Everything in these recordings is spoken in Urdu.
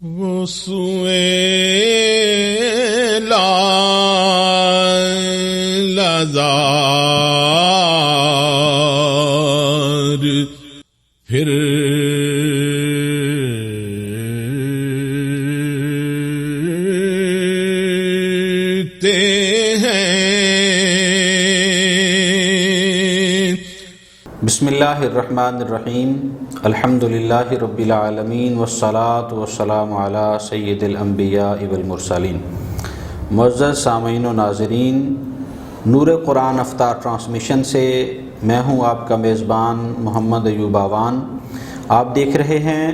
وہ سوئے لازار پھر بسم اللہ الرحمن الرحیم الحمدللہ رب العالمین والصلاة والسلام علی سید الانبیاء والمرسلین۔ معزز سامعین و ناظرین، نور قرآن افطار ٹرانسمیشن سے میں ہوں آپ کا میزبان محمد ایوب آوان۔ آپ دیکھ رہے ہیں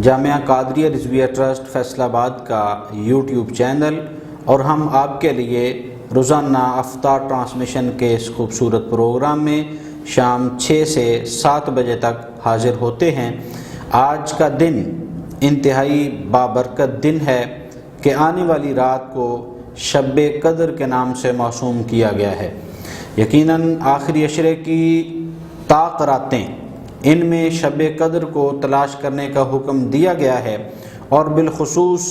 جامعہ قادریہ رضویہ ٹرسٹ فیصل آباد کا یوٹیوب چینل، اور ہم آپ کے لیے روزانہ افطار ٹرانسمیشن کے اس خوبصورت پروگرام میں شام 6 سے 7 بجے تک حاضر ہوتے ہیں۔ آج کا دن انتہائی بابرکت دن ہے کہ آنے والی رات کو شب قدر کے نام سے موسوم کیا گیا ہے۔ یقیناً آخری عشرے کی طاق راتیں، ان میں شب قدر کو تلاش کرنے کا حکم دیا گیا ہے، اور بالخصوص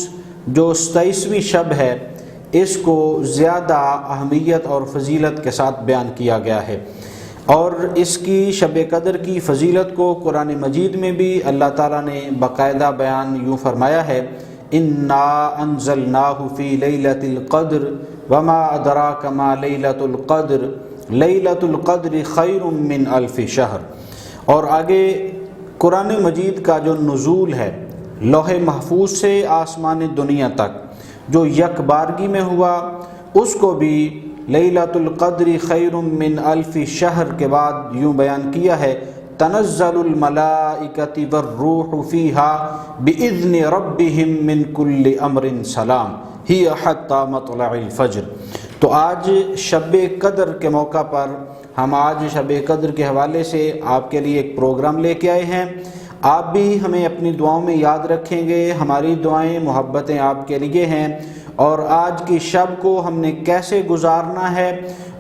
جو 27ویں شب ہے اس کو زیادہ اہمیت اور فضیلت کے ساتھ بیان کیا گیا ہے۔ اور اس کی شب قدر کی فضیلت کو قرآن مجید میں بھی اللہ تعالیٰ نے باقاعدہ بیان یوں فرمایا ہے، انا انزلناہ فی لیلۃ القدر وما ادراک ما لیلۃ القدر لیلۃ القدر خیر من الف شہر۔ اور آگے قرآن مجید کا جو نزول ہے لوح محفوظ سے آسمان دنیا تک جو یک بارگی میں ہوا، اس کو بھی لیلۃ القدر خیر من الف شہر کے بعد یوں بیان کیا ہے، تنزل الملائکۃ والروح فیہا باذن ربہم من کل امر سلام ہی حتی مطلع الفجر۔ تو آج شب قدر کے موقع پر ہم آج شب قدر کے حوالے سے آپ کے لیے ایک پروگرام لے کے آئے ہیں۔ آپ بھی ہمیں اپنی دعاؤں میں یاد رکھیں گے، ہماری دعائیں محبتیں آپ کے لیے ہیں، اور آج کی شب کو ہم نے کیسے گزارنا ہے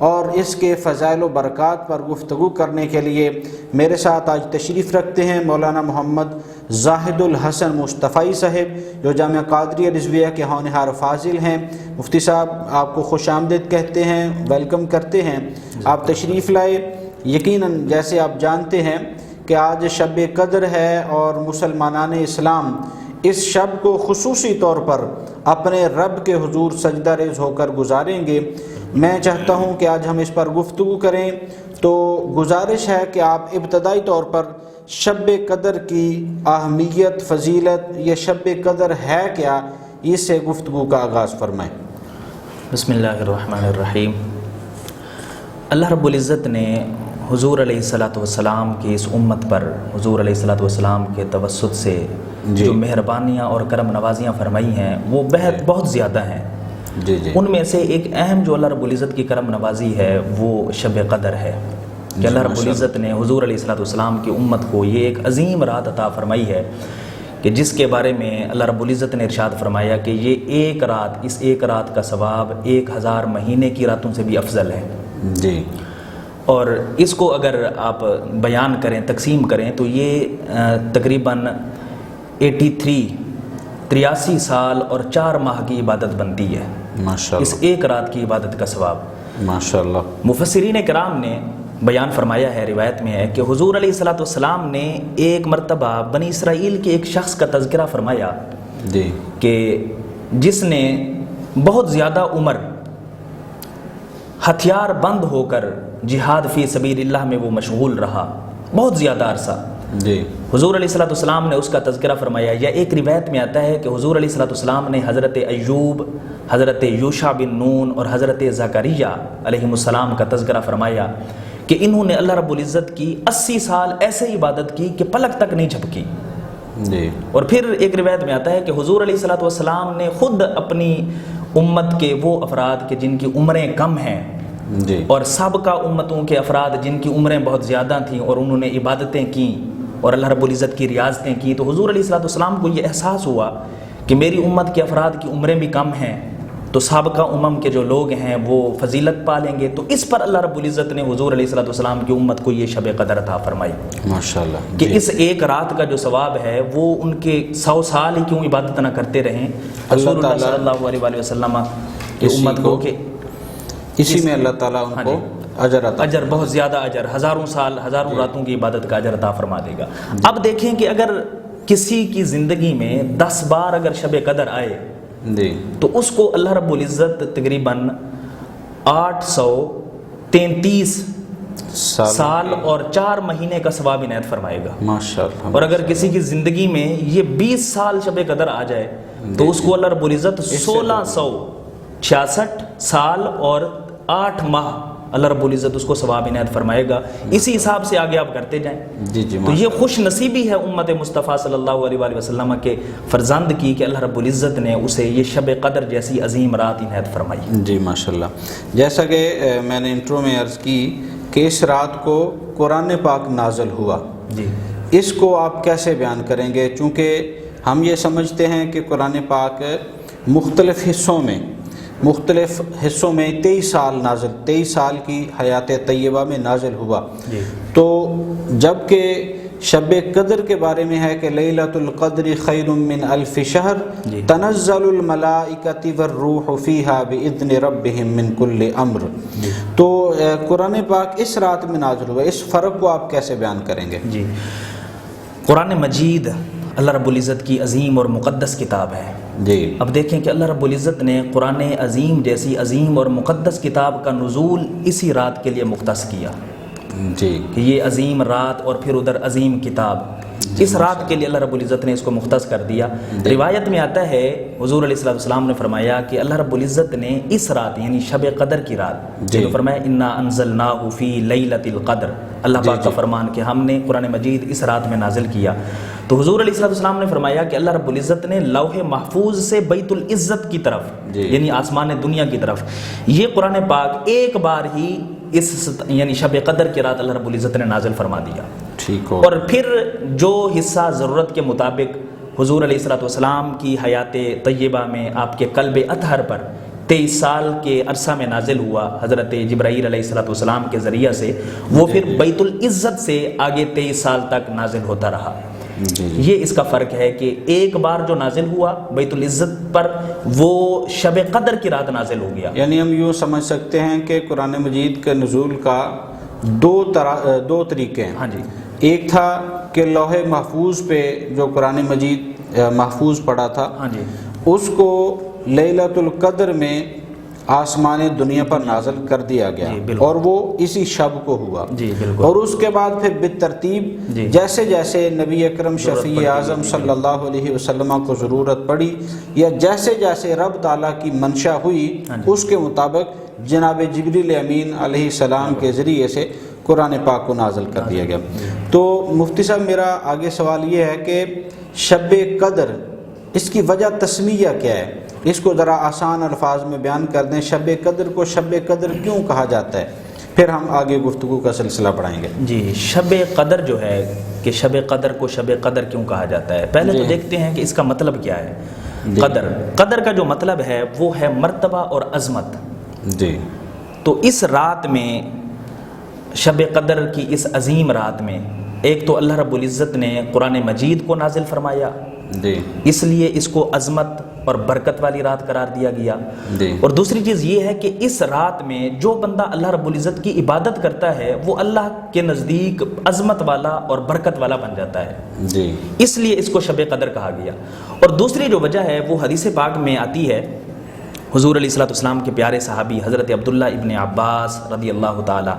اور اس کے فضائل و برکات پر گفتگو کرنے کے لیے میرے ساتھ آج تشریف رکھتے ہیں مولانا محمد زاہد الحسن مصطفی صاحب، جو جامعہ قادریہ رضویہ کے ہونہار فاضل ہیں۔ مفتی صاحب آپ کو خوش آمدید کہتے ہیں، ویلکم کرتے ہیں، آپ تشریف لائے۔ یقیناً جیسے آپ جانتے ہیں کہ آج شب قدر ہے، اور مسلمانان اسلام اس شب کو خصوصی طور پر اپنے رب کے حضور سجدہ ریز ہو کر گزاریں گے۔ میں چاہتا ہوں کہ آج ہم اس پر گفتگو کریں، تو گزارش ہے کہ آپ ابتدائی طور پر شب قدر کی اہمیت، فضیلت، یہ شب قدر ہے کیا، اس سے گفتگو کا آغاز فرمائیں۔ بسم اللہ الرحمن الرحیم۔ اللہ رب العزت نے حضور علیہ الصلاۃ والسلام کی اس امت پر حضور علیہ الصلاۃ والسلام کے توسط سے جو مہربانیاں اور کرم نوازیاں فرمائی ہیں وہ بہت زیادہ ہیں۔ ان میں سے ایک اہم جو اللہ رب العزت کی کرم نوازی ہے وہ شب قدر ہے، کہ اللہ رب العزت نے حضور علیہ الصلاۃ والسلام کی امت کو یہ ایک عظیم رات عطا فرمائی ہے، کہ جس کے بارے میں اللہ رب العزت نے ارشاد فرمایا کہ یہ ایک رات، اس ایک رات کا ثواب 1000 مہینے کی راتوں سے بھی افضل ہے۔ اور اس کو اگر آپ بیان کریں، تقسیم کریں، تو یہ تقریباً 83 سال اور 4 ماہ کی عبادت بنتی ہے، ماشاءاللہ، اس ایک رات کی عبادت کا ثواب۔ ماشاءاللہ۔ مفسرین کرام نے بیان فرمایا ہے، روایت میں ہے کہ حضور علیہ الصلاۃ والسلام نے ایک مرتبہ بنی اسرائیل کے ایک شخص کا تذکرہ فرمایا کہ جس نے بہت زیادہ عمر ہتھیار بند ہو کر جہاد فی سبیل اللہ میں وہ مشغول رہا بہت زیادہ عرصہ۔ حضور علیہ الصلاۃ والسلام نے اس کا تذکرہ فرمایا، یا ایک روایت میں آتا ہے کہ حضور علیہ الصلاۃ والسلام نے حضرت ایوب، حضرت یوشع بن نون اور حضرت زکریا علیہ السلام کا تذکرہ فرمایا کہ انہوں نے اللہ رب العزت کی 80 سال ایسے عبادت کی کہ پلک تک نہیں جھپکی۔ اور پھر ایک روایت میں آتا ہے کہ حضور علیہ الصلاۃ والسلام نے خود اپنی امت کے وہ افراد کے جن کی عمریں کم ہیں اور سابقہ امتوں کے افراد جن کی عمریں بہت زیادہ تھیں اور انہوں نے عبادتیں کیں اور اللہ رب العزت کی ریاضتیں کی، تو حضور علیہ الصلاۃ والسلام کو یہ احساس ہوا کہ میری امت کے افراد کی عمریں بھی کم ہیں تو سابقہ امم کے جو لوگ ہیں وہ فضیلت پالیں گے. تو اس پر اللہ رب العزت نے حضور علیہ الصلوۃ والسلام کی امت کو یہ شب قدر عطا فرمائی ماشاءاللہ کہ اس ایک رات کا جو ثواب ہے وہ ان کے 100 سال ہی کیوں عبادت نہ کرتے رہیں رسول اللہ صلی اللہ علیہ وآلہ وسلم کی امت کو کہ اسی میں اللہ تعالیٰ ان کو اجر بہت زیادہ اجر، ہزاروں سال ہزاروں راتوں کی عبادت کا اجر عطا فرما دے گا. اب دیکھیں کہ اگر کسی کی زندگی میں 10 بار اگر شب قدر آئے تو اس کو اللہ رب العزت تقریباً 833 سال اور 4 مہینے کا ثواب عنایت فرمائے گا ماشاءاللہ. اور اگر کسی کی زندگی میں یہ 20 سال شب قدر آ جائے تو اس کو اللہ رب العزت 1666 سال اور 8 ماہ اللہ رب العزت اس کو ثواب عنایت فرمائے گا. اسی حساب سے آگے آپ کرتے جائیں. تو یہ خوش نصیبی ہے امت مصطفیٰ صلی اللہ علیہ وآلہ وسلم کے فرزند کی کہ اللہ رب العزت نے اسے یہ شب قدر جیسی عظیم رات عنایت فرمائی. جی ماشاءاللہ. جیسا کہ میں نے انٹرو میں عرض کی کہ اس رات کو قرآن پاک نازل ہوا، جی اس کو آپ کیسے بیان کریں گے؟ چونکہ ہم یہ سمجھتے ہیں کہ قرآن پاک مختلف حصوں میں 23 سال کی حیات طیبہ میں نازل ہوا. تو جب کہ شب قدر کے بارے میں ہے کہ لیلۃ القدر خیر من الف شہر تنزل الملائکۃ والروح فیہا باذن ربہم من کل امر. تو قرآن پاک اس رات میں نازل ہوا، اس فرق کو آپ کیسے بیان کریں گے؟ جی قرآن مجید اللہ رب العزت کی عظیم اور مقدس کتاب ہے. جی اب دیکھیں کہ اللہ رب العزت نے قرآن عظیم جیسی عظیم اور مقدس کتاب کا نزول اسی رات کے لیے مختص کیا. جی کہ یہ عظیم رات اور پھر ادھر عظیم کتاب، اس رات کے لیے اللہ رب العزت نے اس کو مختص کر دیا. روایت میں آتا ہے حضور علیہ السلام نے فرمایا کہ اللہ رب العزت نے اس رات یعنی شب قدر کی رات جو فرمایا انا انزلناہ فی لیلۃ القدر، اللہ پاک کا فرمان کہ ہم نے قرآن مجید اس رات میں نازل کیا. تو حضور علیہ السلام نے فرمایا کہ اللہ رب العزت نے لوح محفوظ سے بیت العزت کی طرف یعنی آسمان دنیا کی طرف یہ قرآن پاک ایک بار ہی اس یعنی شب قدر کی رات اللہ رب العزت نے نازل فرما دیا. ٹھیک ہو. اور پھر جو حصہ ضرورت کے مطابق حضور علیہ السلام کی حیات طیبہ میں آپ کے قلب اطہر پر 23 سال کے عرصہ میں نازل ہوا حضرت جبرائیل علیہ السلام کے ذریعہ سے، وہ پھر بیت العزت سے آگے 23 سال تک نازل ہوتا رہا. یہ اس کا فرق ہے کہ ایک بار جو نازل ہوا بیت العزت پر وہ شب قدر کی رات نازل ہو گیا. یعنی ہم یوں سمجھ سکتے ہیں کہ قرآن مجید کے نزول کا دو طریقے ہیں. ہاں جی. ایک تھا کہ لوح محفوظ پہ جو قرآن مجید محفوظ پڑا تھا، ہاں جی، اس کو لیلۃ القدر میں آسمان دنیا پر نازل کر دیا گیا اور وہ اسی شب کو ہوا. اور اس کے بعد پھر بالترتیب جیسے جیسے نبی اکرم شفیع اعظم صلی اللہ علیہ وسلم کو ضرورت پڑی یا جیسے جیسے رب تعالیٰ کی منشا ہوئی اس کے مطابق جناب جبریل امین علیہ السلام کے ذریعے سے قرآن پاک کو نازل کر دیا گیا. تو مفتی صاحب میرا آگے سوال یہ ہے کہ شب قدر اس کی وجہ تسمیہ کیا ہے؟ اس کو ذرا آسان الفاظ میں بیان کر دیں. شب قدر کو شب قدر کیوں کہا جاتا ہے؟ پھر ہم آگے گفتگو کا سلسلہ بڑھائیں گے. جی شب قدر جو ہے کہ شب قدر کو شب قدر کیوں کہا جاتا ہے؟ پہلے تو دیکھتے ہیں کہ اس کا مطلب کیا ہے. قدر کا جو مطلب ہے وہ ہے مرتبہ اور عظمت. جی تو اس رات میں شب قدر کی اس عظیم رات میں ایک تو اللہ رب العزت نے قرآن مجید کو نازل فرمایا، اس لیے اس کو عظمت اور برکت والی رات قرار دیا گیا. اور دوسری چیز یہ ہے کہ اس رات میں جو بندہ اللہ رب العزت کی عبادت کرتا ہے وہ اللہ کے نزدیک عظمت والا اور برکت والا بن جاتا ہے، اس لیے اس کو شب قدر کہا گیا. اور دوسری جو وجہ ہے وہ حدیث پاک میں آتی ہے. حضور علیہ السلام کے پیارے صحابی حضرت عبداللہ ابن عباس رضی اللہ تعالی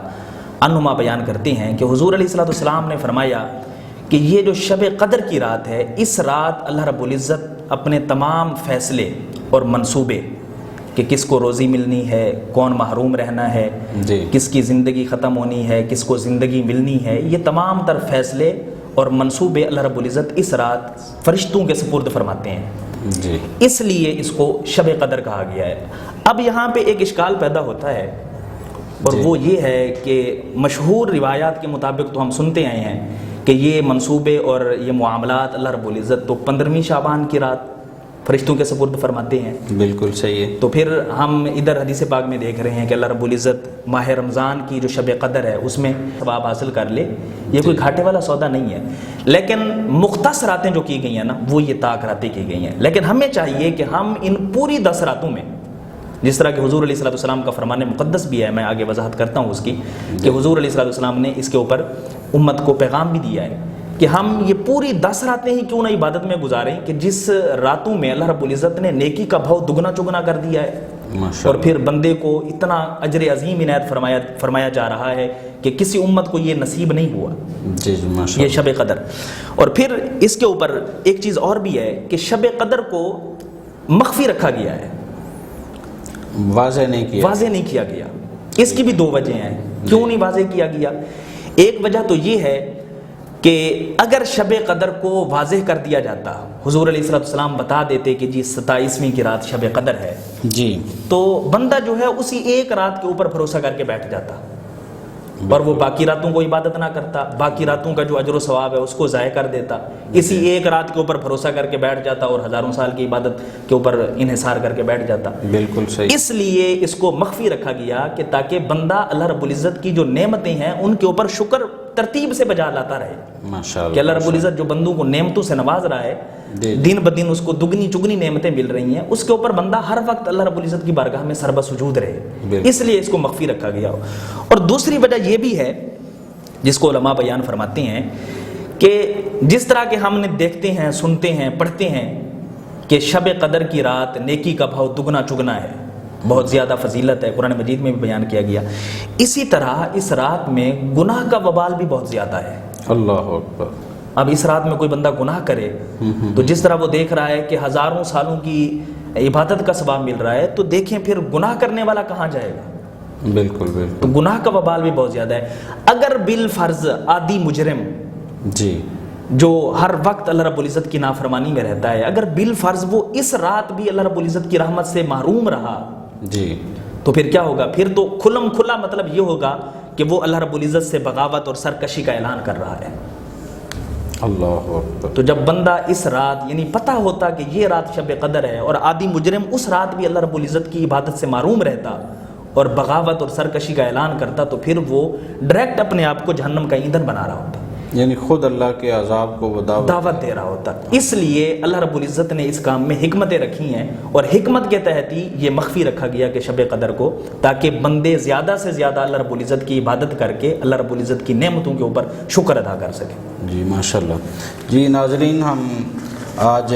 عنہما بیان کرتے ہیں کہ حضور علیہ السلام نے فرمایا کہ یہ جو شب قدر کی رات ہے اس رات اللہ رب العزت اپنے تمام فیصلے اور منصوبے کہ کس کو روزی ملنی ہے، کون محروم رہنا ہے، کس کی زندگی ختم ہونی ہے، کس کو زندگی ملنی ہے، یہ تمام تر فیصلے اور منصوبے اللہ رب العزت اس رات فرشتوں کے سپرد فرماتے ہیں. اس لیے اس کو شب قدر کہا گیا ہے. اب یہاں پہ ایک اشکال پیدا ہوتا ہے اور وہ یہ ہے کہ مشہور روایات کے مطابق تو ہم سنتے آئے ہیں کہ یہ منصوبے اور یہ معاملات اللہ رب العزت تو 15ویں شعبان کی رات فرشتوں کے سپرد فرماتے ہیں. بالکل صحیح ہے. تو پھر ہم ادھر حدیث پاک میں دیکھ رہے ہیں کہ اللہ رب العزت ماہ رمضان کی جو شب قدر ہے اس میں ثواب حاصل کر لے. یہ کوئی گھاٹے والا سودا نہیں ہے. لیکن مختص راتیں جو کی گئی ہیں نا وہ یہ طاق راتیں کی گئی ہیں. لیکن ہمیں چاہیے کہ ہم ان پوری 10 راتوں میں جس طرح کہ حضور علیہ السلام کا فرمان مقدس بھی ہے, میں آگے وضاحت کرتا ہوں اس کی, کہ حضور علیہ السلام نے اس کے اوپر امت کو پیغام بھی دیا ہے کہ ہم یہ پوری 10 راتیں ہی کیوں نہ عبادت میں گزاریں کہ جس راتوں میں اللہ رب العزت نے نیکی کا بھاؤ دگنا چگنا کر دیا ہے, اور پھر بندے کو اتنا اجر عظیم عنایت فرمایا جا رہا ہے کہ کسی امت کو یہ نصیب نہیں ہوا. جی یہ شب قدر. اور پھر اس کے اوپر ایک چیز اور بھی ہے کہ شب قدر کو مخفی رکھا گیا ہے, واضح نہیں کیا گیا. اس کی بھی 2 وجہ ہیں کیوں نہیں واضح کیا گیا. ایک وجہ تو یہ ہے کہ اگر شب قدر کو واضح کر دیا جاتا, حضور علیہ السلام بتا دیتے کہ جی 27ویں کی رات شب قدر ہے جی, تو بندہ جو ہے اسی ایک رات کے اوپر بھروسہ کر کے بیٹھ جاتا اور وہ باقی راتوں کو عبادت نہ کرتا, باقی راتوں کا جو اجر و ثواب ہے اس کو ضائع کر دیتا, اسی ایک رات کے اوپر بھروسہ کر کے بیٹھ جاتا اور ہزاروں سال کی عبادت کے اوپر انحصار کر کے بیٹھ جاتا. بالکل صحیح. اس لیے اس کو مخفی رکھا گیا کہ تاکہ بندہ اللہ رب العزت کی جو نعمتیں ہیں ان کے اوپر شکر ترتیب سے بجا لاتا رہے. ماشاءاللہ. کہ اللہ رب العزت جو بندوں کو نعمتوں سے نواز رہا ہے, دن بدن اس کو دگنی چگنی نعمتیں مل رہی ہیں, اس کے اوپر بندہ ہر وقت اللہ رب العزت کی بارگاہ میں سربہ سجود رہے. اس لیے اس کو مخفی رکھا گیا. اور دوسری وجہ یہ بھی ہے جس کو علماء بیان فرماتے ہیں کہ جس طرح کہ ہم نے دیکھتے ہیں, سنتے ہیں, پڑھتے ہیں کہ شب قدر کی رات نیکی کا بھاؤ دگنا چگنا ہے, بہت زیادہ فضیلت ہے, قرآن مجید میں بھی بیان کیا گیا. اسی طرح اس رات میں گناہ کا وبال بھی بہت زیادہ ہے. اللہ اکبر. اب اس رات میں کوئی بندہ گناہ کرے تو جس طرح وہ دیکھ رہا ہے کہ ہزاروں سالوں کی عبادت کا ثواب مل رہا ہے, تو دیکھیں پھر گناہ کرنے والا کہاں جائے گا. بالکل بالکل. تو گناہ کا وبال بھی بہت زیادہ ہے. اگر بالفرض عادی مجرم جی جو ہر وقت اللہ رب العزت کی نافرمانی میں رہتا ہے, اگر بالفرض وہ اس رات بھی اللہ رب العزت کی رحمت سے محروم رہا جی, تو پھر کیا ہوگا؟ پھر تو کھلم کھلا مطلب یہ ہوگا کہ وہ اللہ رب العزت سے بغاوت اور سرکشی کا اعلان کر رہا ہے. اللہ اکبر. تو جب بندہ اس رات, یعنی پتہ ہوتا کہ یہ رات شب قدر ہے, اور عادی مجرم اس رات بھی اللہ رب العزت کی عبادت سے محروم رہتا اور بغاوت اور سرکشی کا اعلان کرتا, تو پھر وہ ڈائریکٹ اپنے آپ کو جہنم کا ایندھن بنا رہا ہوتا, یعنی خود اللہ کے عذاب کو وہ دعوت دے رہا ہوتا. اس لیے اللہ رب العزت نے اس کام میں حکمتیں رکھی ہیں, اور حکمت کے تحت ہی یہ مخفی رکھا گیا کہ شب قدر کو, تاکہ بندے زیادہ سے زیادہ اللہ رب العزت کی عبادت کر کے اللہ رب العزت کی نعمتوں کے اوپر شکر ادا کر سکیں. جی ماشاءاللہ. جی ناظرین, ہم آج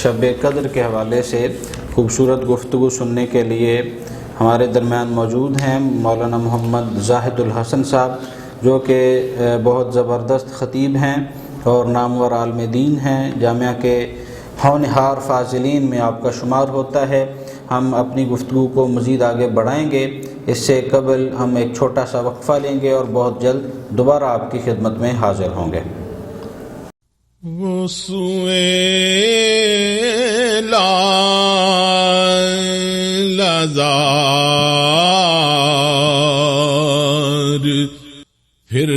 شب قدر کے حوالے سے خوبصورت گفتگو سننے کے لیے ہمارے درمیان موجود ہیں مولانا محمد زاہد الحسن صاحب, جو کہ بہت زبردست خطیب ہیں اور نامور عالم دین ہیں, جامعہ کے ہونہار فاضلین میں آپ کا شمار ہوتا ہے. ہم اپنی گفتگو کو مزید آگے بڑھائیں گے, اس سے قبل ہم ایک چھوٹا سا وقفہ لیں گے اور بہت جلد دوبارہ آپ کی خدمت میں حاضر ہوں گے. وہ سوئے لازار پھر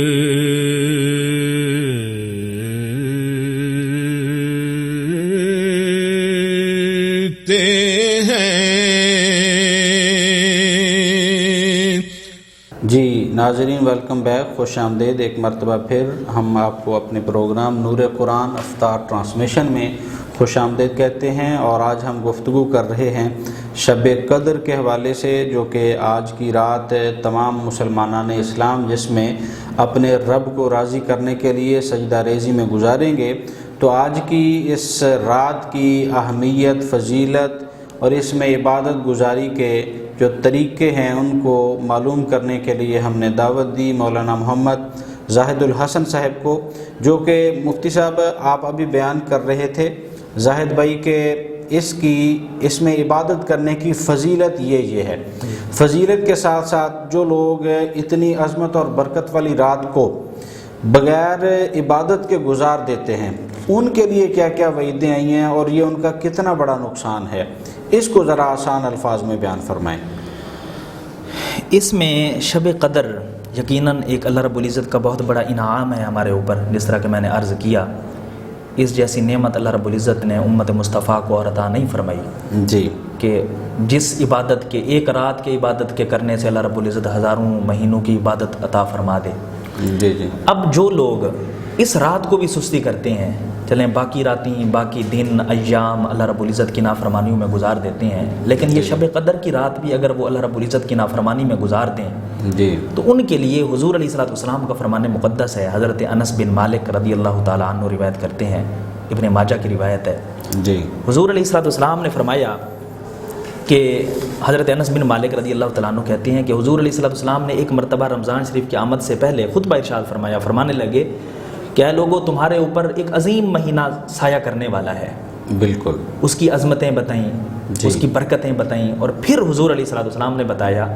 جی ناظرین, ویلکم بیک, خوش آمدید ایک مرتبہ پھر. ہم آپ کو اپنے پروگرام نور قرآن افطار ٹرانسمیشن میں خوش آمدید کہتے ہیں, اور آج ہم گفتگو کر رہے ہیں شب قدر کے حوالے سے, جو کہ آج کی رات تمام مسلمانان اسلام جس میں اپنے رب کو راضی کرنے کے لیے سجدہ ریزی میں گزاریں گے. تو آج کی اس رات کی اہمیت, فضیلت اور اس میں عبادت گزاری کے جو طریقے ہیں ان کو معلوم کرنے کے لیے ہم نے دعوت دی مولانا محمد زاہد الحسن صاحب کو, جو کہ مفتی صاحب آپ ابھی بیان کر رہے تھے زاہد بھائی کہ اس میں عبادت کرنے کی فضیلت یہ ہے. فضیلت کے ساتھ ساتھ جو لوگ اتنی عظمت اور برکت والی رات کو بغیر عبادت کے گزار دیتے ہیں, ان کے لیے کیا کیا وعیدیں آئی ہیں اور یہ ان کا کتنا بڑا نقصان ہے, اس کو ذرا آسان الفاظ میں بیان فرمائیں. اس میں شب قدر یقیناً ایک اللہ رب العزت کا بہت بڑا انعام ہے ہمارے اوپر, جس طرح کہ میں نے عرض کیا. اس جیسی نعمت اللہ رب العزت نے امت مصطفیٰ کو اور عطا نہیں فرمائی جی کہ جس عبادت کے ایک رات کے عبادت کے کرنے سے اللہ رب العزت ہزاروں مہینوں کی عبادت عطا فرما دے۔ جی جی اب جو لوگ اس رات کو بھی سستی کرتے ہیں، چلیں باقی راتیں باقی دن ایام اللہ رب العزت کی نافرمانیوں میں گزار دیتے ہیں، لیکن یہ شب قدر کی رات بھی اگر وہ اللہ رب العزت کی نافرمانی میں گزار دیں جی تو ان کے لیے حضور علیہ الصلوۃ والسلام کا فرمان مقدس ہے۔ حضرت انس بن مالک رضی اللہ تعالیٰ عنہ روایت کرتے ہیں، ابن ماجہ کی روایت ہے، جی حضور علیہ الصلوۃ والسلام نے فرمایا کہ حضرت انس بن مالک رضی اللہ تعالیٰ عنہ کہتے ہیں کہ حضور علیہ الصلوۃ والسلام نے ایک مرتبہ رمضان شریف کی آمد سے پہلے خطبہ ارشاد فرمایا، فرمانے لگے کہ اے لوگو تمہارے اوپر ایک عظیم مہینہ سایہ کرنے والا ہے، بالکل اس کی عظمتیں بتائیں، اس کی برکتیں بتائیں، اور پھر حضور علیہ الصلوۃ والسلام نے بتایا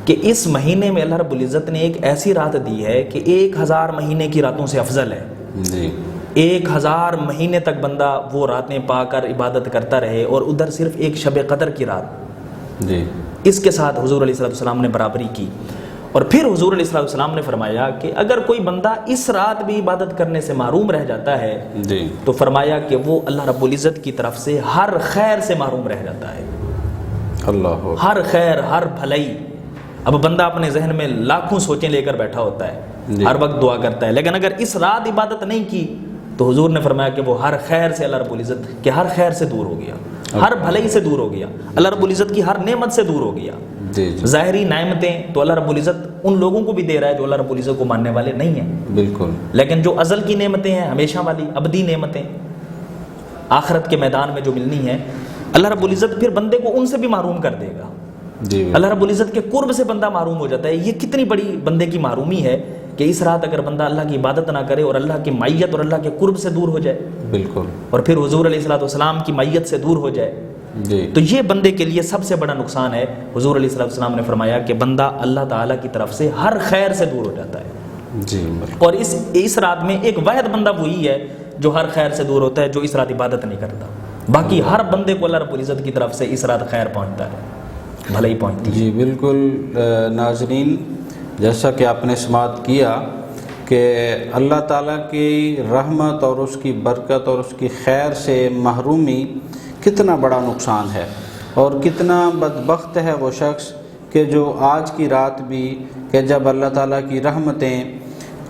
کہ اس مہینے میں اللہ رب العزت نے ایک ایسی رات دی ہے کہ 1000 مہینے کی راتوں سے افضل ہے۔ جی 1000 مہینے تک بندہ وہ راتیں پا کر عبادت کرتا رہے، اور ادھر صرف ایک شب قدر کی رات، جی اس کے ساتھ حضور علیہ الصلوۃ والسلام نے برابری کی۔ اور پھر حضور علیہ الصلوۃ والسلام نے فرمایا کہ اگر کوئی بندہ اس رات بھی عبادت کرنے سے محروم رہ جاتا ہے جی تو فرمایا کہ وہ اللہ رب العزت کی طرف سے ہر خیر سے محروم رہ جاتا ہے، اللہ ہر خیر، ہر بھلائی۔ اب بندہ اپنے ذہن میں لاکھوں سوچیں لے کر بیٹھا ہوتا ہے، جی ہر وقت دعا کرتا ہے، لیکن اگر اس رات عبادت نہیں کی تو حضور نے فرمایا کہ وہ ہر خیر سے اللہ رب العزت کے ہر خیر سے دور ہو گیا، ہر بھلائی سے دور ہو گیا، اللہ رب العزت کی ہر نعمت سے دور ہو گیا۔ جی جی ظاہری نعمتیں تو اللہ رب العزت ان لوگوں کو بھی دے رہا ہے جو اللہ رب العزت کو ماننے والے نہیں ہیں، بالکل، لیکن جو ازل کی نعمتیں ہیں، ہمیشہ والی ابدی نعمتیں آخرت کے میدان میں جو ملنی ہیں، اللہ رب العزت پھر بندے کو ان سے بھی محروم کر دے گا۔ جی اللہ رب العزت کے قرب سے بندہ محروم ہو جاتا ہے۔ یہ کتنی بڑی بندے کی محرومی ہے کہ اس رات اگر بندہ اللہ کی عبادت نہ کرے اور اللہ کی معیت اور اللہ کے قرب سے دور ہو جائے، بالکل، اور پھر حضور علیہ الصلوۃ والسلام کی معیت سے دور ہو جائے، جی تو یہ بندے کے لیے سب سے بڑا نقصان ہے۔ حضور علیہ الصلوۃ والسلام نے فرمایا کہ بندہ اللہ تعالیٰ کی طرف سے ہر خیر سے دور ہو جاتا ہے، جی بالکل، اور اس رات میں ایک واحد بندہ وہی ہے جو ہر خیر سے دور ہوتا ہے، جو اس رات عبادت نہیں کرتا۔ باقی ہر بندے کو اللہ رب العزت کی طرف سے اس رات خیر پہنچتا ہے، بھلائی پہنچتی ہے۔ جی بالکل۔ ناظرین، جیسا کہ آپ نے سماعت کیا کہ اللہ تعالیٰ کی رحمت اور اس کی برکت اور اس کی خیر سے محرومی کتنا بڑا نقصان ہے، اور کتنا بدبخت ہے وہ شخص کہ جو آج کی رات بھی کہ جب اللہ تعالیٰ کی رحمتیں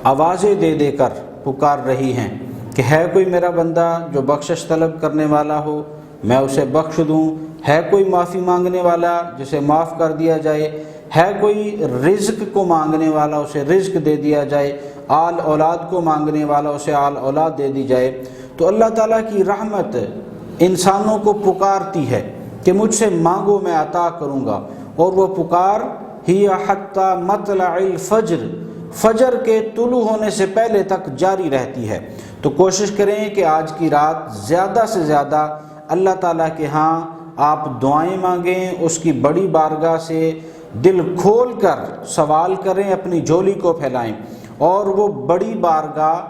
آوازیں دے دے کر پکار رہی ہیں کہ ہے کوئی میرا بندہ جو بخشش طلب کرنے والا ہو، میں اسے بخش دوں، ہے کوئی معافی مانگنے والا جسے معاف کر دیا جائے، ہے کوئی رزق کو مانگنے والا اسے رزق دے دیا جائے، آل اولاد کو مانگنے والا اسے آل اولاد دے دی جائے، تو اللہ تعالیٰ کی رحمت انسانوں کو پکارتی ہے کہ مجھ سے مانگو میں عطا کروں گا، اور وہ پکار ہی حتی مطلع الفجر، فجر کے طلوع ہونے سے پہلے تک جاری رہتی ہے۔ تو کوشش کریں کہ آج کی رات زیادہ سے زیادہ اللہ تعالیٰ کے ہاں آپ دعائیں مانگیں، اس کی بڑی بارگاہ سے دل کھول کر سوال کریں، اپنی جھولی کو پھیلائیں، اور وہ بڑی بارگاہ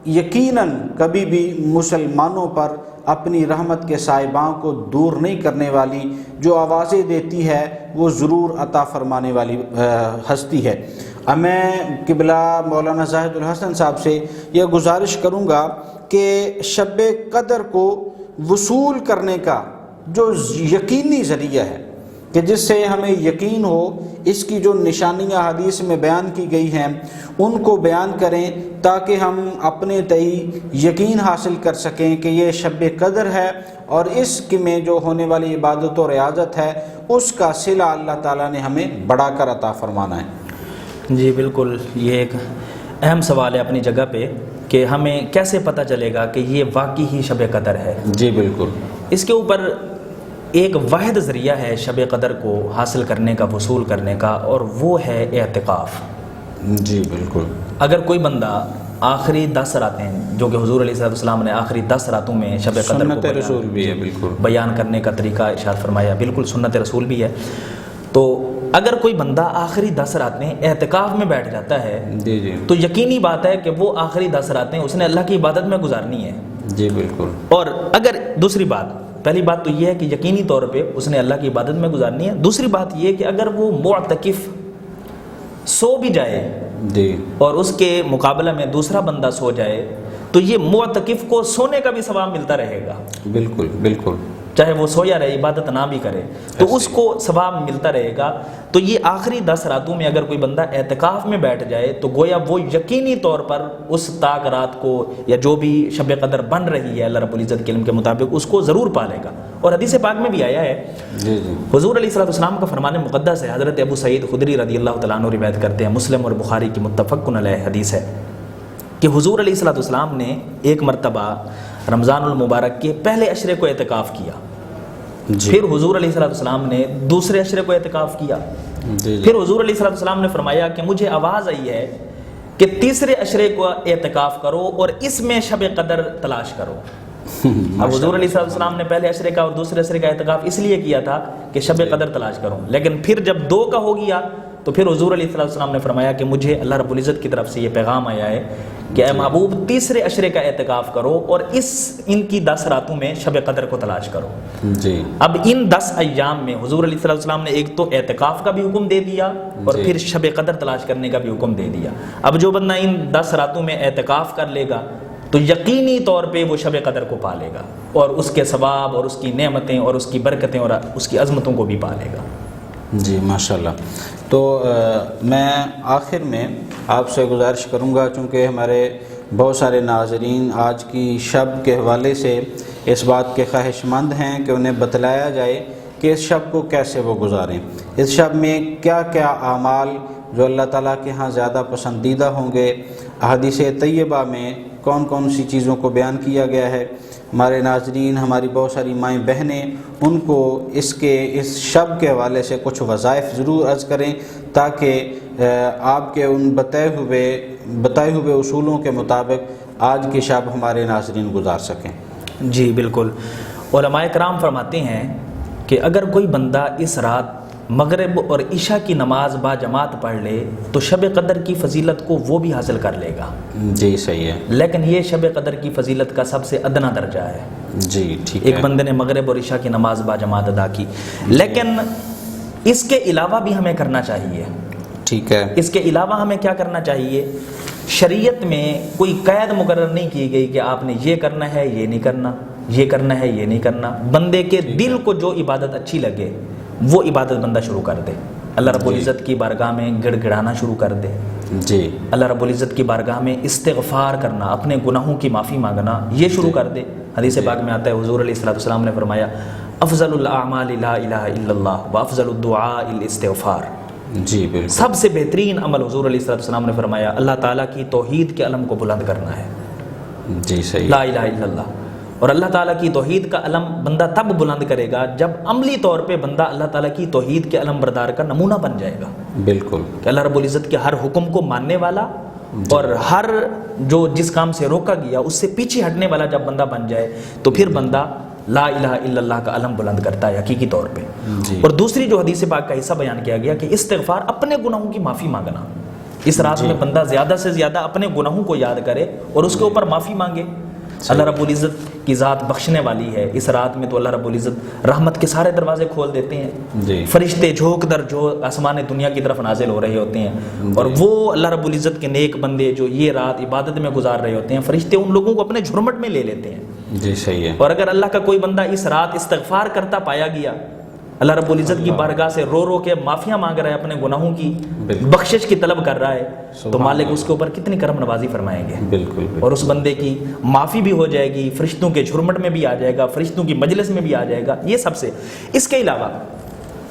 یقیناً کبھی بھی مسلمانوں پر اپنی رحمت کے صاحباں کو دور نہیں کرنے والی، جو آوازیں دیتی ہے وہ ضرور عطا فرمانے والی ہستی ہے۔ اب میں قبلہ مولانا زاہد الحسن صاحب سے یہ گزارش کروں گا کہ شب قدر کو وصول کرنے کا جو یقینی ذریعہ ہے کہ جس سے ہمیں یقین ہو، اس کی جو نشانیاں حدیث میں بیان کی گئی ہیں ان کو بیان کریں تاکہ ہم اپنے تئیں یقین حاصل کر سکیں کہ یہ شب قدر ہے، اور اس میں جو ہونے والی عبادت و ریاضت ہے اس کا صلہ اللہ تعالیٰ نے ہمیں بڑھا کر عطا فرمانا ہے۔ جی بالکل، یہ ایک اہم سوال ہے اپنی جگہ پہ کہ ہمیں کیسے پتہ چلے گا کہ یہ واقعی ہی شب قدر ہے۔ جی بالکل، اس کے اوپر ایک واحد ذریعہ ہے شب قدر کو حاصل کرنے کا، وصول کرنے کا، اور وہ ہے اعتکاف۔ جی بالکل، اگر کوئی بندہ آخری 10 راتیں جو کہ حضور علیہ السلام نے آخری 10 راتوں میں شب قدر سنت کو رسول بھی ہے، بالکل بیان کرنے کا طریقہ ارشاد فرمایا، بالکل سنت رسول بھی ہے، تو اگر کوئی بندہ آخری 10 راتیں اعتکاف میں بیٹھ جاتا ہے جی جی تو یقینی بات ہے کہ وہ آخری 10 راتیں اس نے اللہ کی عبادت میں گزارنی ہے۔ جی بالکل، اور اگر دوسری بات، پہلی بات تو یہ ہے کہ یقینی طور پہ اس نے اللہ کی عبادت میں گزارنی ہے۔ دوسری بات یہ کہ اگر وہ معتکف سو بھی جائے جی اور اس کے مقابلہ میں دوسرا بندہ سو جائے تو یہ معتکف کو سونے کا بھی ثواب ملتا رہے گا، بالکل بالکل، چاہے وہ سویا رہے، عبادت نہ بھی کرے تو اس کو ثواب ملتا رہے گا۔ تو یہ آخری 10 راتوں میں اگر کوئی بندہ اعتکاف میں بیٹھ جائے تو گویا وہ یقینی طور پر اس طاق رات کو یا جو بھی شب قدر بن رہی ہے اللہ رب العزت کے علم کے مطابق اس کو ضرور پالے گا۔ اور حدیث پاک میں بھی آیا ہے، جی جی، حضور علیہ الصلوۃ والسلام کا فرمان مقدس ہے، حضرت ابو سعید خدری رضی اللہ تعالیٰ عنہ روایت کرتے ہیں، مسلم اور بخاری کی متفق علیہ حدیث ہے کہ حضور علیہ الصلوۃ والسلام نے ایک مرتبہ رمضان المبارک کے پہلے عشرے کو اعتکاف کیا، جی پھر حضور علیہ الصلوۃ والسلام نے دوسرے عشرے کو اعتکاف کیا، جی، پھر حضور علیہ الصلوۃ والسلام نے فرمایا کہ مجھے آواز آئی ہے کہ تیسرے عشرے کو اعتکاف کرو اور اس میں شب قدر تلاش کرو۔ اب حضور علیہ الصلوۃ والسلام نے پہلے عشرے کا اور دوسرے عشرے کا اعتکاف اس لیے کیا تھا کہ شب قدر تلاش کروں، لیکن پھر جب 2 کا ہو گیا تو پھر حضور علیہ الصلوۃ والسلام نے فرمایا کہ مجھے اللہ رب العزت کی طرف سے یہ پیغام آیا ہے کہ اے محبوب تیسرے عشرے کا اعتکاف کرو اور ان کی 10 راتوں میں شب قدر کو تلاش کرو۔ جی، اب ان 10 ایام میں حضور علیہ الصلوۃ والسلام نے ایک تو اعتکاف کا بھی حکم دے دیا اور پھر شب قدر تلاش کرنے کا بھی حکم دے دیا۔ اب جو بندہ ان 10 راتوں میں اعتکاف کر لے گا تو یقینی طور پہ وہ شب قدر کو پالے گا اور اس کے ثواب اور اس کی نعمتیں اور اس کی برکتیں اور اس کی عظمتوں کو بھی پالے گا۔ جی ماشاءاللہ۔ تو میں آخر میں آپ سے گزارش کروں گا، چونکہ ہمارے بہت سارے ناظرین آج کی شب کے حوالے سے اس بات کے خواہش مند ہیں کہ انہیں بتلایا جائے کہ اس شب کو کیسے وہ گزاریں، اس شب میں کیا کیا اعمال جو اللہ تعالیٰ کے ہاں زیادہ پسندیدہ ہوں گے، احادیث طیبہ میں کون کون سی چیزوں کو بیان کیا گیا ہے۔ ہمارے ناظرین، ہماری بہت ساری مائیں بہنیں، ان کو اس شب کے حوالے سے کچھ وظائف ضرور عرض کریں تاکہ آپ کے ان بتائے ہوئے اصولوں کے مطابق آج کی شب ہمارے ناظرین گزار سکیں۔ جی بالکل، علماء کرام فرماتے ہیں کہ اگر کوئی بندہ اس رات مغرب اور عشاء کی نماز با جماعت پڑھ لے تو شب قدر کی فضیلت کو وہ بھی حاصل کر لے گا۔ جی صحیح ہے، لیکن یہ شب قدر کی فضیلت کا سب سے ادنا درجہ ہے۔ جی ٹھیک ہے، ایک بندے نے مغرب اور عشاء کی نماز با جماعت ادا کی، لیکن اس کے علاوہ بھی ہمیں کرنا چاہیے۔ ٹھیک ہے، اس کے علاوہ ہمیں کیا کرنا چاہیے؟ شریعت میں کوئی قید مقرر نہیں کی گئی کہ آپ نے یہ کرنا ہے، یہ نہیں کرنا، یہ کرنا ہے، یہ نہیں کرنا۔ بندے کے دل کو جو عبادت اچھی لگے وہ عبادت بندہ شروع کر دے، اللہ رب العزت کی بارگاہ میں گڑ گڑانا شروع کر دے، جی اللہ رب العزت کی بارگاہ میں استغفار کرنا، اپنے گناہوں کی معافی مانگنا یہ شروع کر دے۔ حدیث پاک میں آتا ہے حضور علیہ الصلوۃ والسلام نے فرمایا افضل الاعمال لا الہ الا اللہ وافضل الدعاء الاستغفار۔ جی بالکل، سب سے بہترین عمل حضور علیہ الصلوۃ والسلام نے فرمایا اللہ تعالیٰ کی توحید کے علم کو بلند کرنا ہے، جی صحیح، لا الہ الا اللہ۔ اور اللہ تعالیٰ کی توحید کا علم بندہ تب بلند کرے گا جب عملی طور پہ بندہ اللہ تعالیٰ کی توحید کے علم بردار کا نمونہ بن جائے گا، بالکل، کہ اللہ رب العزت کے ہر حکم کو ماننے والا اور ہر جو جس کام سے روکا گیا اس سے پیچھے ہٹنے والا جب بندہ بن جائے تو پھر بندہ لا الہ الا اللہ کا علم بلند کرتا ہے حقیقی طور پہ۔ جی، اور دوسری جو حدیث پاک کا حصہ بیان کیا گیا کہ استغفار، اپنے گناہوں کی معافی مانگنا۔ اس رات میں بندہ زیادہ سے زیادہ اپنے گناہوں کو یاد کرے اور اس کے اوپر معافی مانگے۔ اللہ رب العزت کی ذات بخشنے والی ہے، اس رات میں تو اللہ رب العزت رحمت کے سارے دروازے کھول دیتے ہیں، جی فرشتے جھونک در جو آسمان دنیا کی طرف نازل ہو رہے ہوتے ہیں، اور وہ اللہ رب العزت کے نیک بندے جو یہ رات عبادت میں گزار رہے ہوتے ہیں، فرشتے ان لوگوں کو اپنے جھرمٹ میں لے لیتے ہیں۔ جی صحیح ہے، اور اگر اللہ کا کوئی بندہ اس رات استغفار کرتا پایا گیا، اللہ رب العزت کی بارگاہ سے رو رو کے معافیاں مانگ رہا ہے، اپنے گناہوں کی بخشش کی طلب کر رہا ہے، تو مالک اس کے اوپر کتنی کرم نوازی فرمائیں گے، بالکل، اور اس بندے کی معافی بھی ہو جائے گی، فرشتوں کے جھرمٹ میں بھی آ جائے گا، فرشتوں کی مجلس میں بھی آ جائے گا۔ یہ سب سے اس کے علاوہ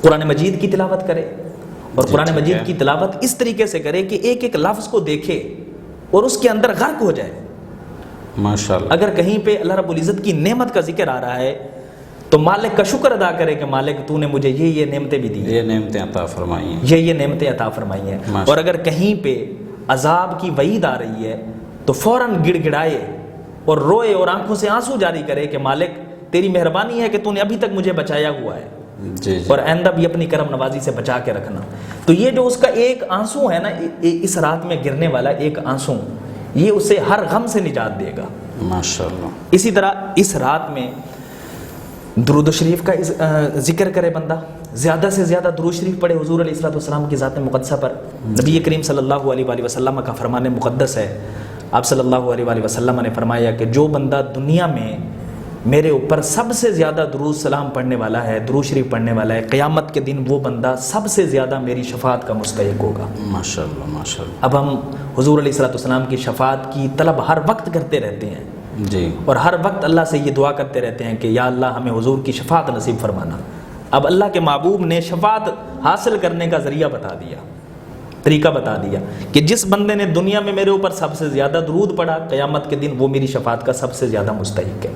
قرآن مجید کی تلاوت کرے، اور قرآن مجید کی تلاوت اس طریقے سے کرے کہ ایک ایک لفظ کو دیکھے اور اس کے اندر غرق ہو جائے۔ ماشاءاللہ، اگر کہیں پہ اللہ رب العزت کی نعمت کا ذکر آ رہا ہے تو مالک کا شکر ادا کرے کہ مالک تو نے مجھے یہ نعمتیں بھی دی ہیں، یہ نعمتیں عطا فرمائی ہیں، یہ نعمتیں عطا فرمائی ہیں۔ اور اگر کہیں پہ عذاب کی وعید آ رہی ہے تو فوراً گڑ گڑائے اور روئے اور آنکھوں سے آنسو جاری کرے کہ مالک تیری مہربانی ہے کہ تو نے ابھی تک مجھے بچایا ہوا ہے، جی اور آئندہ بھی اپنی کرم نوازی سے بچا کے رکھنا۔ تو یہ جو اس کا ایک آنسو ہے نا، اس رات میں گرنے والا ایک آنسو، یہ اسے ہر غم سے نجات دے گا۔ ماشاءاللہ، اسی طرح اس رات میں درود و شریف کا ذکر کرے بندہ، زیادہ سے زیادہ درود شریف پڑھے حضور علیہ الصلوۃ والسلام کی ذات مقدسہ پر۔ نبی کریم صلی اللہ علیہ وآلہ وسلم کا فرمان مقدس ہے، آپ صلی اللہ علیہ وآلہ وسلم نے فرمایا کہ جو بندہ دنیا میں میرے اوپر سب سے زیادہ درود سلام پڑھنے والا ہے، درود شریف پڑھنے والا ہے، قیامت کے دن وہ بندہ سب سے زیادہ میری شفاعت کا مستحق ہوگا۔ ماشاءاللہ ماشاءاللہ۔ اب ہم حضور علیہ الصلوۃ والسلام کی شفاعت کی طلب ہر وقت کرتے رہتے ہیں جی، اور ہر وقت اللہ سے یہ دعا کرتے رہتے ہیں کہ یا اللہ ہمیں حضور کی شفاعت نصیب فرمانا۔ اب اللہ کے محبوب نے شفاعت حاصل کرنے کا ذریعہ بتا دیا، طریقہ بتا دیا کہ جس بندے نے دنیا میں میرے اوپر سب سے زیادہ درود پڑھا، قیامت کے دن وہ میری شفاعت کا سب سے زیادہ مستحق ہے۔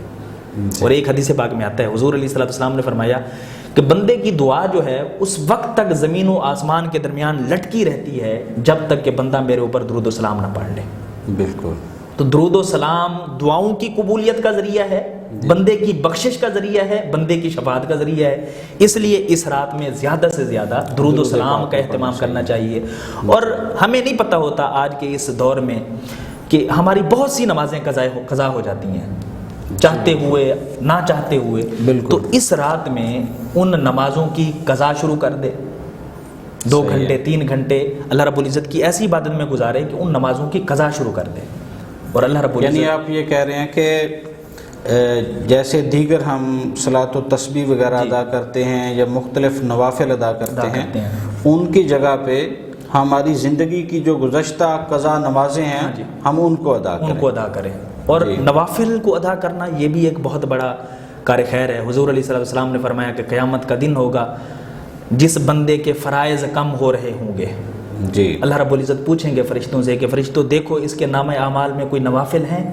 اور ایک حدیث پاک میں آتا ہے، حضور علیہ الصلوۃ والسلام نے فرمایا کہ بندے کی دعا جو ہے اس وقت تک زمین و آسمان کے درمیان لٹکی رہتی ہے جب تک کہ بندہ میرے اوپر درود و سلام نہ پڑھ لے۔ بالکل۔ تو درود و سلام دعاؤں کی قبولیت کا ذریعہ ہے، بندے کی بخشش کا ذریعہ ہے، بندے کی شفاعت کا ذریعہ ہے۔ اس لیے اس رات میں زیادہ سے زیادہ درود و سلام کا اہتمام کرنا چاہیے۔ اور ہمیں نہیں پتہ ہوتا آج کے اس دور میں کہ ہماری بہت سی نمازیں قضا ہو جاتی ہیں، چاہتے ہوئے نہ چاہتے ہوئے۔ تو اس رات میں ان نمازوں کی قضا شروع کر دے، 2 گھنٹے 3 گھنٹے اللہ رب العزت کی ایسی عبادت میں گزارے کہ ان نمازوں کی قضا شروع کر دے۔ اور اللہ رب العزت، یعنی آپ یہ کہہ رہے ہیں کہ جیسے دیگر ہم صلاۃ و تسبیح وغیرہ ادا کرتے ہیں یا مختلف نوافل ادا کرتے ہیں، ان کی جگہ پہ ہماری زندگی کی جو گزشتہ قضا نمازیں ہیں ہم ان کو ادا کریں۔ اور نوافل کو ادا کرنا یہ بھی ایک بہت بڑا کار خیر ہے۔ حضور علیہ الصلوۃ والسلام نے فرمایا کہ قیامت کا دن ہوگا جس بندے کے فرائض کم ہو رہے ہوں گے، جی، اللہ رب العزت پوچھیں گے فرشتوں سے کہ فرشتوں دیکھو اس کے نامہ اعمال میں کوئی نوافل ہیں؟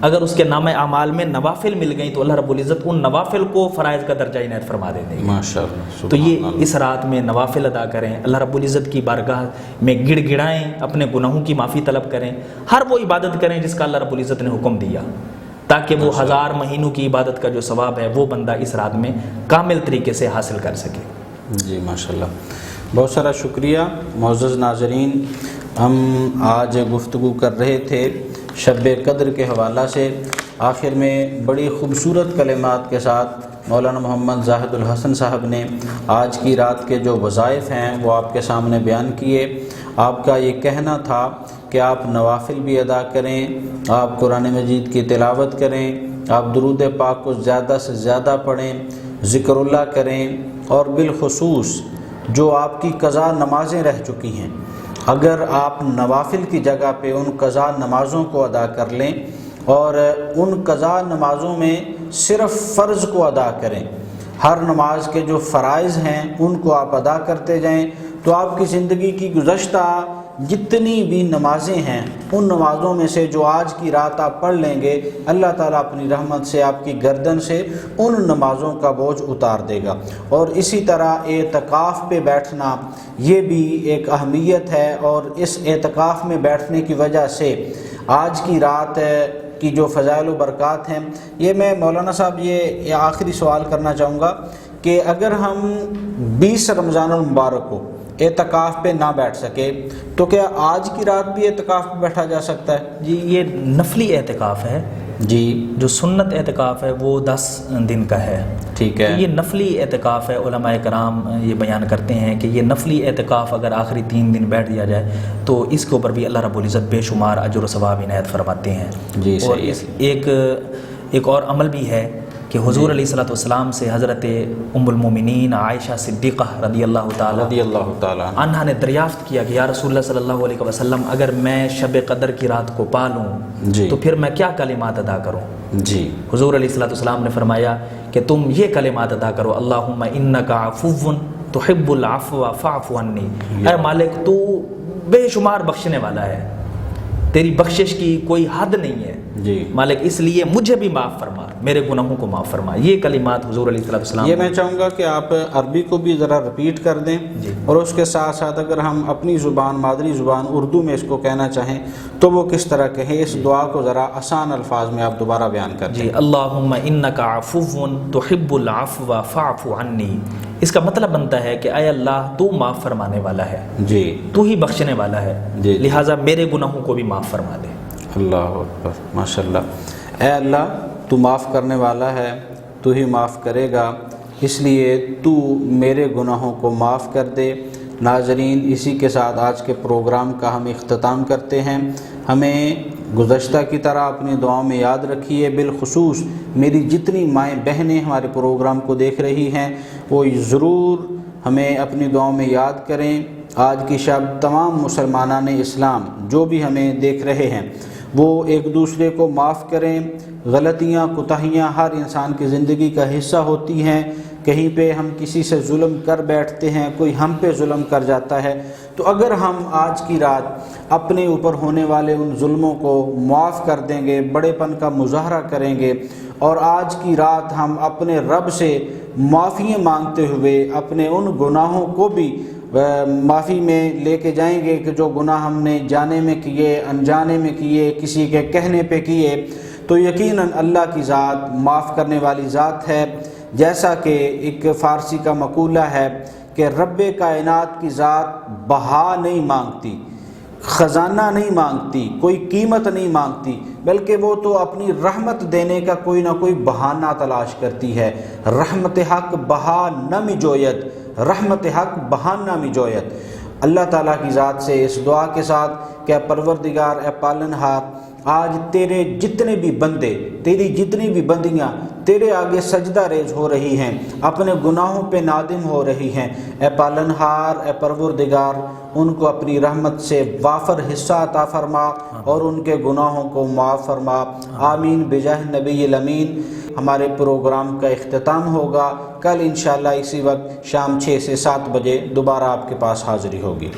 اگر اس کے نامہ اعمال میں نوافل مل گئیں تو اللہ رب العزت ان نوافل کو فرائض کا درجہ عنایت فرما دیتے ہیں۔ ماشاءاللہ۔ تو یہ اس رات میں نوافل ادا کریں، اللہ رب العزت کی بارگاہ میں گڑ گڑائیں، اپنے گناہوں کی معافی طلب کریں، ہر وہ عبادت کریں جس کا اللہ رب العزت نے حکم دیا، تاکہ وہ 1000 مہینوں کی عبادت کا جو ثواب ہے وہ بندہ اس رات میں کامل طریقے سے حاصل کر سکے۔ جی ماشاءاللہ، بہت سارا شکریہ۔ معزز ناظرین، ہم آج گفتگو کر رہے تھے شب قدر کے حوالہ سے، آخر میں بڑی خوبصورت کلمات کے ساتھ مولانا محمد زاہد الحسن صاحب نے آج کی رات کے جو وظائف ہیں وہ آپ کے سامنے بیان کیے۔ آپ کا یہ کہنا تھا کہ آپ نوافل بھی ادا کریں، آپ قرآن مجید کی تلاوت کریں، آپ درود پاک کو زیادہ سے زیادہ پڑھیں، ذکر اللہ کریں، اور بالخصوص جو آپ کی قضا نمازیں رہ چکی ہیں اگر آپ نوافل کی جگہ پہ ان قضا نمازوں کو ادا کر لیں اور ان قضا نمازوں میں صرف فرض کو ادا کریں، ہر نماز کے جو فرائض ہیں ان کو آپ ادا کرتے جائیں، تو آپ کی زندگی کی گزشتہ جتنی بھی نمازیں ہیں ان نمازوں میں سے جو آج کی رات آپ پڑھ لیں گے، اللہ تعالیٰ اپنی رحمت سے آپ کی گردن سے ان نمازوں کا بوجھ اتار دے گا۔ اور اسی طرح اعتکاف پہ بیٹھنا یہ بھی ایک اہمیت ہے، اور اس اعتکاف میں بیٹھنے کی وجہ سے آج کی رات کی جو فضائل و برکات ہیں، یہ میں مولانا صاحب یہ آخری سوال کرنا چاہوں گا کہ اگر ہم 20 رمضان المبارک کو اعتکاف پہ نہ بیٹھ سکے تو کیا آج کی رات بھی اعتکاف پہ بیٹھا جا سکتا ہے؟ جی، یہ نفلی اعتکاف ہے جی، جو سنت اعتکاف ہے وہ 10 دن کا ہے، ٹھیک ہے۔ یہ نفلی اعتکاف ہے، علماء کرام یہ بیان کرتے ہیں کہ یہ نفلی اعتکاف اگر آخری 3 دن بیٹھ دیا جائے تو اس کے اوپر بھی اللہ رب العزت بے شمار اجر و ثواب عنایت فرماتے ہیں۔ جی، اور صحیح ہے۔ ایک اور عمل بھی ہے کہ حضور علیہ الصلوۃ والسلام سے حضرت ام المومنین عائشہ صدیقہ رضی اللہ تعالیٰ عنہا نے دریافت کیا کہ یا رسول اللہ صلی اللہ علیہ وسلم، اگر میں شب قدر کی رات کو پا لوں تو پھر میں کیا کلمات ادا کروں؟ جی، حضور علیہ الصلوۃ والسلام نے فرمایا کہ تم یہ کلمات ادا کرو، اللہم انک عفو تحب العفو فاعف عنی، اے مالک تو بے شمار بخشنے والا ہے، تیری بخشش کی کوئی حد نہیں ہے جی مالک، اس لیے مجھے بھی معاف فرما، میرے گناہوں کو معاف فرما۔ یہ کلمات حضور علیہ السلام، یہ میں چاہوں گا کہ آپ عربی کو بھی ذرا رپیٹ کر دیں، اور اس کے ساتھ ساتھ اگر ہم اپنی زبان مادری زبان اردو میں اس کو کہنا چاہیں تو وہ کس طرح کہیں، اس دعا کو ذرا آسان الفاظ میں آپ دوبارہ بیان کر دیں۔ جی، اللہم انک عفو تحب العفو فاعف عنی، اس کا مطلب بنتا ہے کہ اے اللہ تو معاف فرمانے والا ہے، جی، تو ہی بخشنے والا ہے، لہٰذا میرے گناہوں کو بھی معاف فرما دے۔ اللہ اکبر، ماشاء اللہ۔ اے اللہ تو معاف کرنے والا ہے، تو ہی معاف کرے گا، اس لیے تو میرے گناہوں کو معاف کر دے۔ ناظرین، اسی کے ساتھ آج کے پروگرام کا ہم اختتام کرتے ہیں۔ ہمیں گزشتہ کی طرح اپنی دعاؤں میں یاد رکھیے، بالخصوص میری جتنی مائیں بہنیں ہمارے پروگرام کو دیکھ رہی ہیں وہ ضرور ہمیں اپنی دعاؤں میں یاد کریں۔ آج کی شب تمام مسلمانان اسلام جو بھی ہمیں دیکھ رہے ہیں وہ ایک دوسرے کو معاف کریں۔ غلطیاں کوتاہیاں ہر انسان کی زندگی کا حصہ ہوتی ہیں، کہیں پہ ہم کسی سے ظلم کر بیٹھتے ہیں، کوئی ہم پہ ظلم کر جاتا ہے، تو اگر ہم آج کی رات اپنے اوپر ہونے والے ان ظلموں کو معاف کر دیں گے، بڑے پن کا مظاہرہ کریں گے، اور آج کی رات ہم اپنے رب سے معافی مانگتے ہوئے اپنے ان گناہوں کو بھی معافی میں لے کے جائیں گے کہ جو گناہ ہم نے جانے میں کیے، انجانے میں کیے، کسی کے کہنے پہ کیے، تو یقیناً اللہ کی ذات معاف کرنے والی ذات ہے۔ جیسا کہ ایک فارسی کا مقولہ ہے کہ رب کائنات کی ذات بہا نہیں مانگتی، خزانہ نہیں مانگتی، کوئی قیمت نہیں مانگتی، بلکہ وہ تو اپنی رحمت دینے کا کوئی نہ کوئی بہانہ تلاش کرتی ہے۔ رحمت حق بہا نہ مجویت، رحمت حق بہانہ مجویت۔ اللہ تعالیٰ کی ذات سے اس دعا کے ساتھ کہ پروردگار، اے پالنہار، آج تیرے جتنے بھی بندے، تیری جتنی بھی بندیاں تیرے آگے سجدہ ریز ہو رہی ہیں، اپنے گناہوں پہ نادم ہو رہی ہیں، اے پالنہار، اے پروردگار، ان کو اپنی رحمت سے وافر حصہ عطا فرما اور ان کے گناہوں کو معاف فرما۔ آمین بجاہ نبی الامین۔ ہمارے پروگرام کا اختتام ہوگا کل انشاءاللہ اسی وقت شام 6 سے 7 بجے دوبارہ آپ کے پاس حاضری ہوگی۔